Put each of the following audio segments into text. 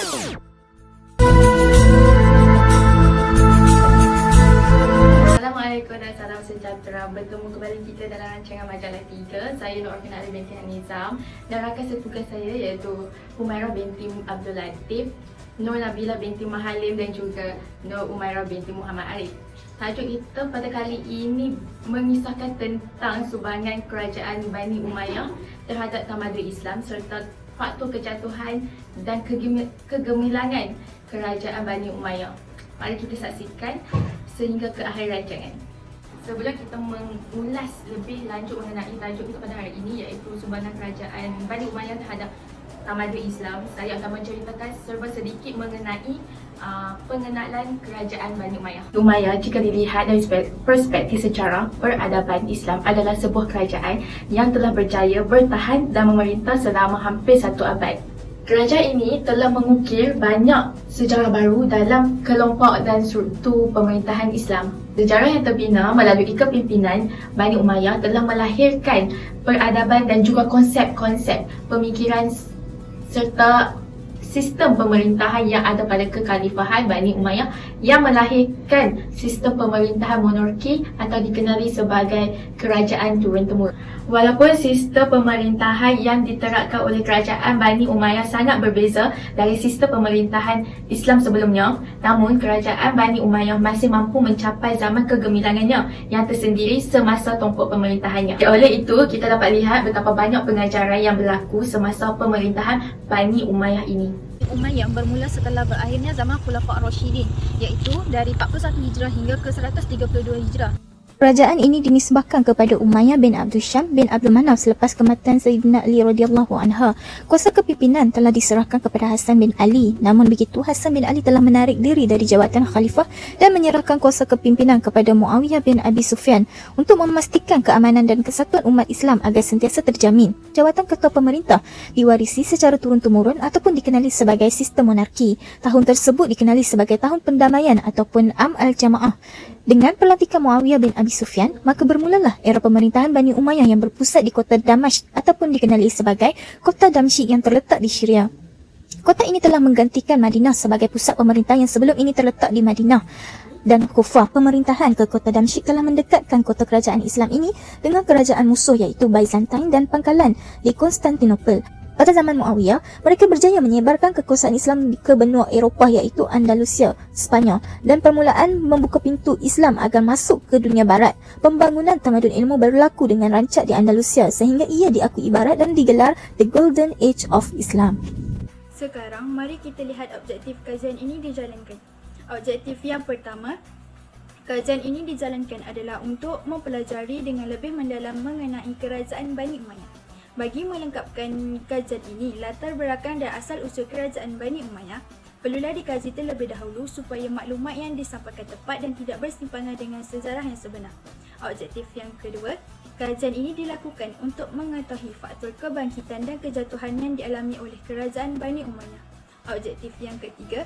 Assalamualaikum dan salam sejahtera. Bertemu kembali kita dalam rancangan Majalah 3. Saya Nur Arfina Ali binti Hanizam dan rakan setugas saya iaitu Humairah binti Abdul Latif, Nur Nabila binti Mahalim dan juga Nur Umairah binti Muhammad Arif. Tajuk kita pada kali ini mengisahkan tentang sumbangan kerajaan Bani Umayyah terhadap tamadun Islam serta faktor kejatuhan dan kegemilangan kerajaan Bani Umayyah. Mari kita saksikan sehingga ke akhir rancangan. Sebelum kita mengulas lebih lanjut mengenai tajuk kita pada hari ini iaitu sumbangan kerajaan Bani Umayyah terhadap tamadun Islam, saya akan menceritakan serba sedikit mengenai pengenalan kerajaan Bani Umayyah. Umayyah jika dilihat dari perspektif sejarah peradaban Islam adalah sebuah kerajaan yang telah berjaya bertahan dan memerintah selama hampir 1 abad. Kerajaan ini telah mengukir banyak sejarah baru dalam kelompok dan struktur pemerintahan Islam. Sejarah yang terbina melalui kepimpinan Bani Umayyah telah melahirkan peradaban dan juga konsep-konsep pemikiran serta sistem pemerintahan yang ada pada kekhalifahan Bani Umayyah yang melahirkan sistem pemerintahan monarki atau dikenali sebagai kerajaan turun-temurun. Walaupun sistem pemerintahan yang diterapkan oleh kerajaan Bani Umayyah sangat berbeza dari sistem pemerintahan Islam sebelumnya, namun kerajaan Bani Umayyah masih mampu mencapai zaman kegemilangannya yang tersendiri semasa tumpuk pemerintahannya. Oleh itu, kita dapat lihat betapa banyak pengajaran yang berlaku semasa pemerintahan Bani Umayyah ini. Umayyah bermula setelah berakhirnya zaman Khulafa' Ar-Rasyidin, iaitu dari 41 Hijrah hingga ke 132 Hijrah. Kerajaan ini dinisbahkan kepada Umayyah bin Abdul Syam bin Abdul Manaf selepas kematian Sayyidina Ali radhiyallahu anha. Kuasa kepimpinan telah diserahkan kepada Hasan bin Ali. Namun begitu, Hasan bin Ali telah menarik diri dari jawatan khalifah dan menyerahkan kuasa kepimpinan kepada Muawiyah bin Abi Sufyan untuk memastikan keamanan dan kesatuan umat Islam agar sentiasa terjamin. Jawatan ketua pemerintah diwarisi secara turun-temurun ataupun dikenali sebagai sistem monarki. Tahun tersebut dikenali sebagai tahun pendamaian ataupun Am al-Jamaah. Dengan pelantikan Muawiyah bin Abi Sufyan, maka bermulalah era pemerintahan Bani Umayyah yang berpusat di kota Damashq ataupun dikenali sebagai kota Damsyik yang terletak di Syria. Kota ini telah menggantikan Madinah sebagai pusat pemerintahan yang sebelum ini terletak di Madinah dan Kufah. Pemerintahan ke kota Damsyik telah mendekatkan kota kerajaan Islam ini dengan kerajaan musuh iaitu Byzantine dan pangkalan di Konstantinopel. Pada zaman Muawiyah, mereka berjaya menyebarkan kekuasaan Islam ke benua Eropah iaitu Andalusia, Sepanyol dan permulaan membuka pintu Islam agar masuk ke dunia barat. Pembangunan tamadun ilmu berlaku dengan rancak di Andalusia sehingga ia diakui barat dan digelar The Golden Age of Islam. Sekarang, mari kita lihat objektif kajian ini dijalankan. Objektif yang pertama, kajian ini dijalankan adalah untuk mempelajari dengan lebih mendalam mengenai kerajaan Bani Umayyah. Bagi melengkapkan kajian ini, latar belakang dan asal-usul kerajaan Bani Umayyah perlulah dikaji terlebih dahulu supaya maklumat yang disampaikan tepat dan tidak bersimpangan dengan sejarah yang sebenar. Objektif yang kedua, kajian ini dilakukan untuk mengetahui faktor kebangkitan dan kejatuhan yang dialami oleh kerajaan Bani Umayyah. Objektif yang ketiga,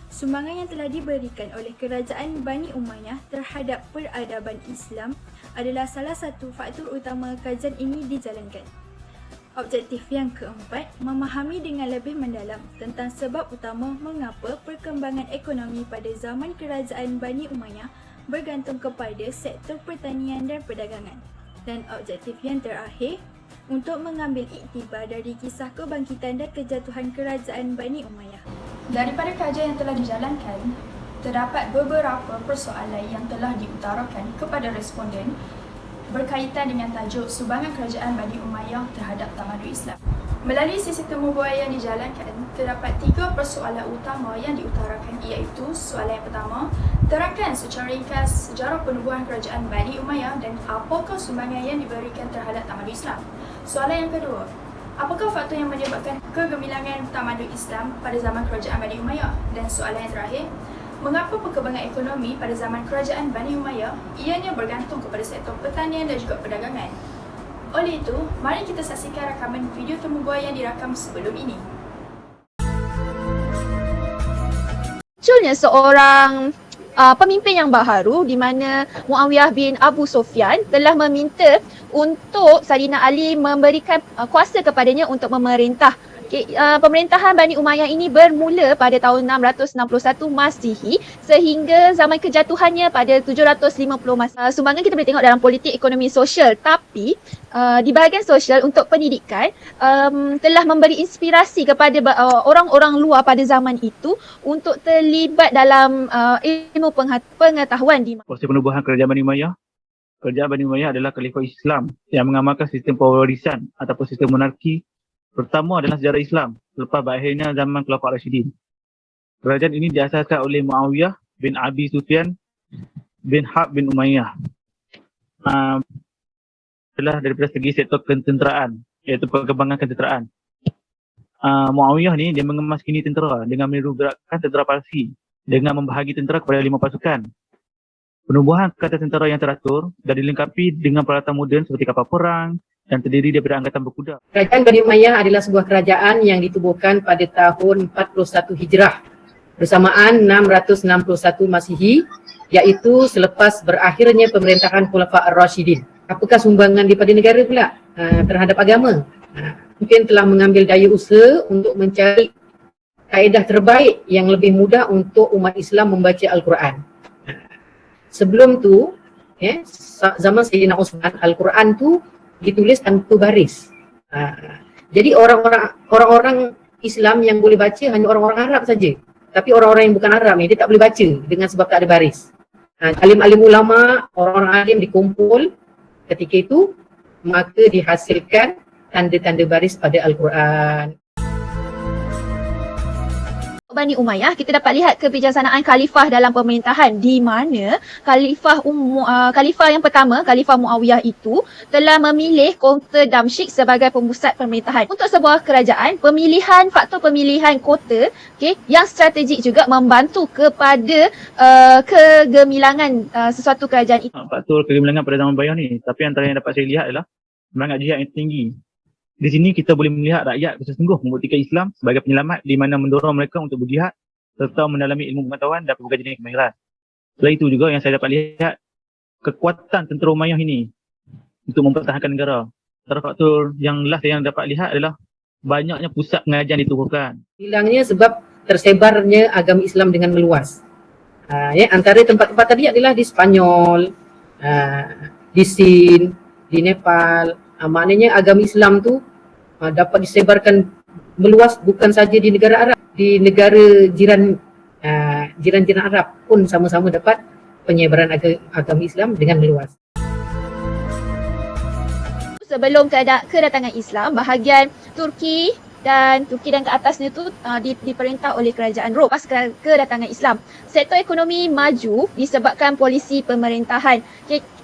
sumbangan yang telah diberikan oleh kerajaan Bani Umayyah terhadap peradaban Islam adalah salah satu faktor utama kajian ini dijalankan. Objektif yang keempat, memahami dengan lebih mendalam tentang sebab utama mengapa perkembangan ekonomi pada zaman kerajaan Bani Umayyah bergantung kepada sektor pertanian dan perdagangan. Dan objektif yang terakhir, untuk mengambil iktibar dari kisah kebangkitan dan kejatuhan kerajaan Bani Umayyah. Daripada kajian yang telah dijalankan, terdapat beberapa persoalan yang telah diutarakan kepada responden berkaitan dengan tajuk sumbangan kerajaan Bani Umayyah terhadap tamadun Islam. Melalui sesi temu buaya yang dijalankan, terdapat 3 persoalan utama yang diutarakan iaitu soalan yang pertama, terangkan secara ringkas sejarah penubuhan kerajaan Bani Umayyah dan apakah sumbangan yang diberikan terhadap tamadun Islam. Soalan yang kedua, apakah faktor yang menyebabkan kegemilangan tamadun Islam pada zaman kerajaan Bani Umayyah? Dan soalan yang terakhir, mengapa perkembangan ekonomi pada zaman kerajaan Bani Umayyah ianya bergantung kepada sektor pertanian dan juga perdagangan? Oleh itu, mari kita saksikan rakaman video temu buaya yang dirakam sebelum ini. Munculnya seorang pemimpin yang baharu di mana Muawiyah bin Abu Sufyan telah meminta untuk Sayyidina Ali memberikan kuasa kepadanya untuk memerintah Pemerintahan Bani Umayyah ini bermula pada tahun 661 Masihi sehingga zaman kejatuhannya pada 750 Masihi. Sumbangan kita boleh tengok dalam politik, ekonomi, sosial, tapi di bahagian sosial untuk pendidikan telah memberi inspirasi kepada orang-orang luar pada zaman itu untuk terlibat dalam ilmu pengetahuan di Proses penubuhan kerajaan Bani Umayyah. Kerajaan Bani Umayyah adalah khalifah Islam yang mengamalkan sistem pewarisan ataupun sistem monarki pertama adalah sejarah Islam selepas berakhirnya zaman Khulafaur Rasyidin. Kerajaan ini diasaskan oleh Muawiyah bin Abi Sufyan bin Harb bin Umayyah. Adalah daripada segi sektor ketenteraan, iaitu perkembangan ketenteraan. Muawiyah ni dia mengemaskini tentera dengan meniru gerakan tentera Parsi dengan membahagi tentera kepada 5 pasukan. Penubuhan kata tentera yang teratur dan dilengkapi dengan peralatan moden seperti kapal perang dan terdiri daripada angkatan berkuda. Kerajaan Bani Umayyah adalah sebuah kerajaan yang ditubuhkan pada tahun 41 Hijrah bersamaan 661 Masihi, iaitu selepas berakhirnya pemerintahan Khulafaur Ar-Rasyidin. Apakah sumbangan daripada negara pula terhadap agama? Mungkin telah mengambil daya usaha untuk mencari kaedah terbaik yang lebih mudah untuk umat Islam membaca Al-Quran. Sebelum tu, zaman Sayyidina Osman, Al-Quran tu ditulis tanpa baris. Jadi orang-orang Islam yang boleh baca hanya orang-orang Arab saja. Tapi orang-orang yang bukan Arab ni dia tak boleh baca dengan sebab tak ada baris. Alim-alim ulama, orang-orang alim dikumpul ketika itu, maka dihasilkan tanda-tanda baris pada Al-Quran. Bani Umayyah, kita dapat lihat kebijaksanaan khalifah dalam pemerintahan di mana khalifah yang pertama, Khalifah Muawiyah itu telah memilih kota Damsyik sebagai pemusat pemerintahan. Untuk sebuah kerajaan, faktor pemilihan kota yang strategik juga membantu kepada kegemilangan sesuatu kerajaan itu. Faktor kegemilangan pada zaman Umayyah ni, tapi antara yang dapat saya lihat adalah semangat jihad yang tinggi. Di sini kita boleh melihat rakyat bersungguh membuktikan Islam sebagai penyelamat di mana mendorong mereka untuk berjihad serta mendalami ilmu pengetahuan dan pelbagai jenis kemahiran. Selain itu juga yang saya dapat lihat kekuatan tentera Umayyah ini untuk mempertahankan negara. Antara faktor yang last yang dapat lihat adalah banyaknya pusat pengajian ditubuhkan. Hilangnya sebab tersebarnya agama Islam dengan meluas. Antara tempat-tempat tadi adalah di Spanyol, di Sin, di Nepal. Maknanya agama Islam tu dapat disebarkan meluas bukan saja di negara Arab, di negara jiran-jiran Arab pun sama-sama dapat penyebaran agama Islam dengan meluas. Sebelum kedatangan Islam, bahagian Turki dan ke atasnya tu diperintah oleh kerajaan Rom. Pas kedatangan Islam, sektor ekonomi maju disebabkan polisi pemerintahan.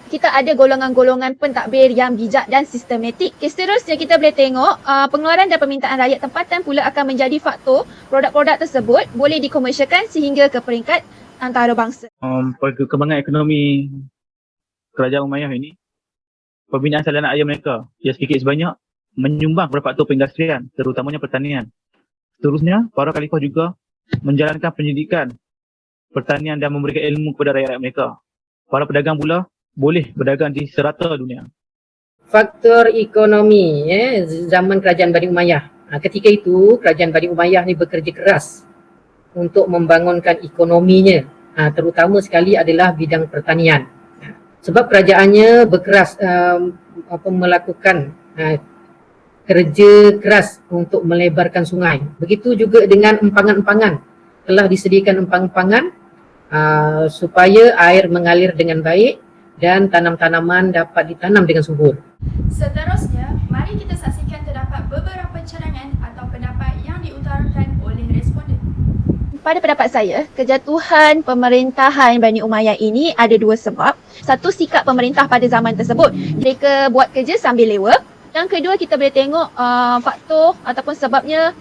Kita ada golongan-golongan pentadbir yang bijak dan sistematik. Seterusnya kita boleh tengok pengeluaran dan permintaan rakyat tempatan pula akan menjadi faktor produk-produk tersebut boleh dikomersialkan sehingga ke peringkat antarabangsa. Perkembangan ekonomi kerajaan Umayyah ini, pembinaan salinan ayah mereka yang sedikit sebanyak menyumbang kepada faktor perindustrian, terutamanya pertanian. Seterusnya, para khalifah juga menjalankan pendidikan, pertanian dan memberikan ilmu kepada rakyat mereka. Para pedagang pula boleh berdagang di serata dunia. Faktor ekonomi zaman kerajaan Bani Umayyah. Ketika itu kerajaan Bani Umayyah ni bekerja keras untuk membangunkan ekonominya, terutama sekali adalah bidang pertanian. Sebab kerajaannya berkeras melakukan kerja keras untuk melebarkan sungai. Begitu juga dengan empangan-empangan. Telah disediakan empang-empangan supaya air mengalir dengan baik dan tanam-tanaman dapat ditanam dengan subur. Seterusnya, mari kita saksikan terdapat beberapa cadangan atau pendapat yang diutarakan oleh responden. Pada pendapat saya, kejatuhan pemerintahan Bani Umayyah ini ada dua sebab. Satu, sikap pemerintah pada zaman tersebut. Mereka buat kerja sambil lewa. Yang kedua, kita boleh tengok faktor ataupun sebabnya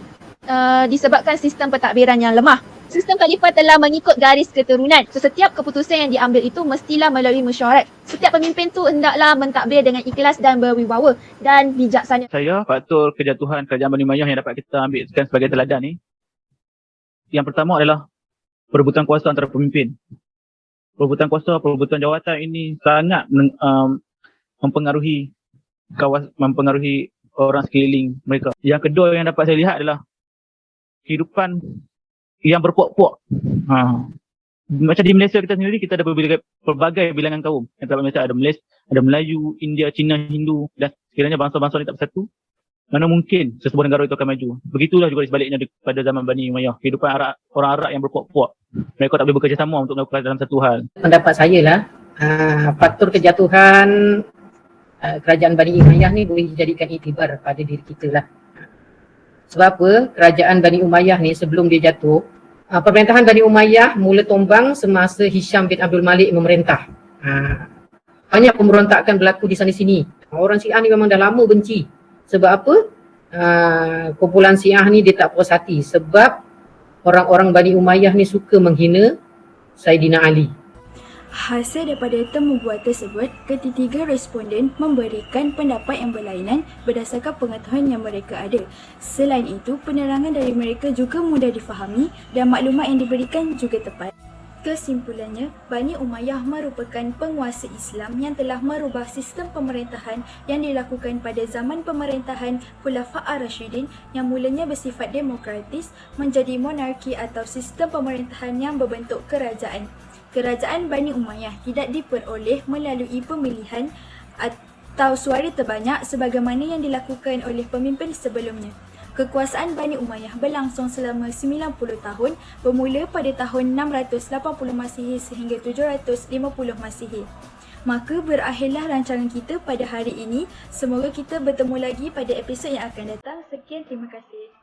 disebabkan sistem pentadbiran yang lemah. Sistem khalifah telah mengikut garis keturunan. So, setiap keputusan yang diambil itu mestilah melalui mesyuarat. Setiap pemimpin tu hendaklah mentadbir dengan ikhlas dan berwibawa dan bijaksana. Saya, faktor kejatuhan kerajaan Bani Umayyah yang dapat kita ambilkan sebagai teladan ni, yang pertama adalah perebutan kuasa antara pemimpin. Perebutan kuasa, perebutan jawatan ini sangat mempengaruhi orang sekeliling mereka. Yang kedua yang dapat saya lihat adalah kehidupan yang berpuak-puak. Macam di Malaysia kita sendiri, kita ada pelbagai bilangan kaum. Yang terdapat Malaysia ada ada Melayu, India, Cina, Hindu, dan sekiranya bangsa-bangsa ni tak bersatu, mana mungkin sesebuah negara itu akan maju. Begitulah juga sebaliknya pada zaman Bani Umayyah. Kehidupan orang Arab yang berpuak-puak. Mereka tak boleh bekerjasama untuk melakukan dalam satu hal. Pendapat saya lah, faktor kejatuhan kerajaan Bani Umayyah ni boleh dijadikan iktibar pada diri kita lah. Sebab apa? Kerajaan Bani Umayyah ni sebelum dia jatuh, pemerintahan Bani Umayyah mula tumbang semasa Hisham bin Abdul Malik memerintah. Banyak pemberontakan berlaku di sana sini. Orang Syiah ni memang dah lama benci. Sebab apa? Kumpulan Syiah ni dia tak puas hati sebab orang-orang Bani Umayyah ni suka menghina Saidina Ali. Hasil daripada temu bual tersebut, ketiga responden memberikan pendapat yang berlainan berdasarkan pengetahuan yang mereka ada. Selain itu, penerangan dari mereka juga mudah difahami dan maklumat yang diberikan juga tepat. Kesimpulannya, Bani Umayyah merupakan penguasa Islam yang telah merubah sistem pemerintahan yang dilakukan pada zaman pemerintahan Khulafa' ar-Rasyidin yang mulanya bersifat demokratis menjadi monarki atau sistem pemerintahan yang berbentuk kerajaan. Kerajaan Bani Umayyah tidak diperoleh melalui pemilihan atau suara terbanyak sebagaimana yang dilakukan oleh pemimpin sebelumnya. Kekuasaan Bani Umayyah berlangsung selama 90 tahun bermula pada tahun 680 Masihi sehingga 750 Masihi. Maka berakhirlah rancangan kita pada hari ini. Semoga kita bertemu lagi pada episod yang akan datang. Sekian, terima kasih.